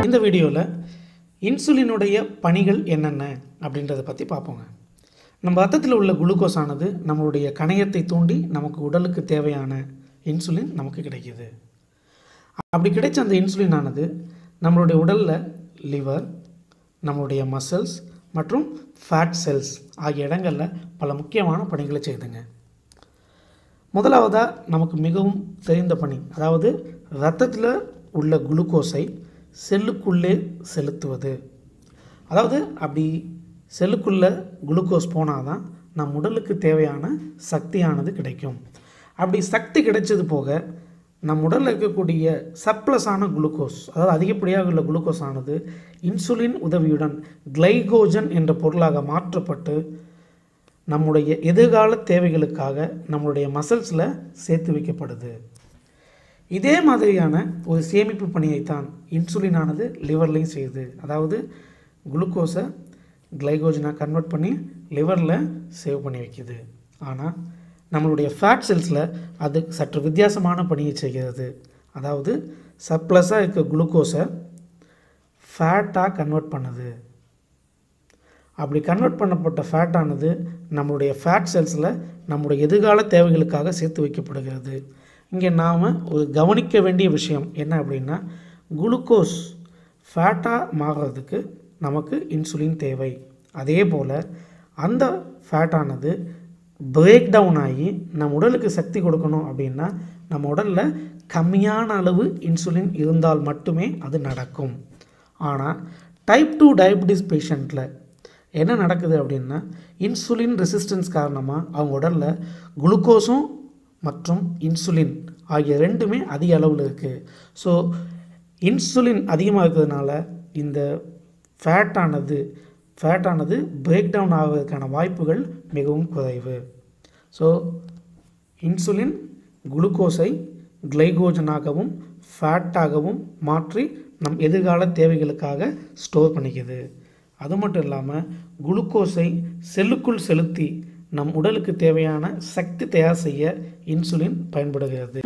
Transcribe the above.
இந்த வீடியோவில் இன்சுலினுடைய பணிகள் என்னென்ன அப்படின்றத பற்றி பார்ப்போங்க. நம்ம ரத்தத்தில் உள்ள குளுக்கோஸ் ஆனது நம்மளுடைய கணையத்தை தூண்டி நமக்கு உடலுக்கு தேவையான இன்சுலின் நமக்கு கிடைக்கிது. அப்படி கிடைச்ச அந்த இன்சுலின் ஆனது நம்மளுடைய உடலில் லிவர், நம்மளுடைய மசில்ஸ் மற்றும் ஃபேட் செல்ஸ் ஆகிய இடங்களில் பல முக்கியமான பணிகளை செய்யுதுங்க. முதலாவதாக நமக்கு மிகவும் தெரிந்த பணி, அதாவது இரத்தத்தில் உள்ள குளுக்கோஸை செல்லுக்குள்ளே செலுத்துவது. அதாவது அப்படி செல்லுக்குள்ளே குளுக்கோஸ் போனால் தான் நம் உடலுக்கு தேவையான சக்தியானது கிடைக்கும். அப்படி சக்தி கிடைச்சது போக நம் உடலில் இருக்கக்கூடிய சர்ப்ளஸான குளுக்கோஸ், அதாவது அதிகப்படியாக உள்ள குளுக்கோஸ் ஆனது இன்சுலின் உதவியுடன் கிளைகோஜன் என்ற பொருளாக மாற்றப்பட்டு நம்முடைய எதிர்கால தேவைகளுக்காக நம்மளுடைய மசில்ஸில் சேர்த்து வைக்கப்படுது. இதே மாதிரியான ஒரு சேமிப்பு பணியைத்தான் இன்சுலினானது லிவர்லையும் செய்யுது. அதாவது குளுக்கோஸை கிளைகோஜனாக கன்வெர்ட் பண்ணி லிவரில் சேவ் பண்ணி வைக்குது. ஆனால் நம்மளுடைய ஃபேட் செல்ஸில் அது சற்று வித்தியாசமான பணியை செய்கிறது. அதாவது சர்ப்ளஸாக இருக்க குளுக்கோஸை ஃபேட்டாக கன்வெர்ட் பண்ணுது. அப்படி கன்வெர்ட் பண்ணப்பட்ட ஃபேட்டானது நம்மளுடைய ஃபேட் செல்ஸில் நம்முடைய எதிர்கால தேவைகளுக்காக சேர்த்து வைக்கப்படுகிறது. இங்கே நாம் ஒரு கவனிக்க வேண்டிய விஷயம் என்ன அப்படின்னா, குளுக்கோஸ் ஃபேட்டாக மாறுறதுக்கு நமக்கு இன்சுலின் தேவை. அதே போல் அந்த ஃபேட்டானது பிரேக் டவுன் ஆகி நம் உடலுக்கு சக்தி கொடுக்கணும் அப்படின்னா நம்ம உடலில் கம்மியான அளவு இன்சுலின் இருந்தால் மட்டுமே அது நடக்கும். ஆனால் டைப் 2 டயபிட்டிஸ் பேஷண்ட்டில் என்ன நடக்குது அப்படின்னா, இன்சுலின் ரெசிஸ்டன்ஸ் காரணமாக அவங்க உடலில் குளுக்கோஸும் மற்றும் இன்சுலின் ஆகிய ரெண்டுமே அதிக அளவில் இருக்குது. ஸோ இன்சுலின் அதிகமாக இருக்கிறதுனால இந்த ஃபேட்டானது பிரேக் டவுன் ஆவதற்கான வாய்ப்புகள் மிகவும் குறைவு. ஸோ இன்சுலின் குளுக்கோஸை கிளைகோஜனாகவும் ஃபேட்டாகவும் மாற்றி நம் எதிர்கால தேவைகளுக்காக ஸ்டோர் பண்ணிக்குது. அது மட்டும் இல்லாமல் குளுக்கோஸை செல்லுக்குள் செலுத்தி நம் உடலுக்கு தேவையான சக்தி தயார் செய்ய இன்சுலின் பயன்படுகிறது.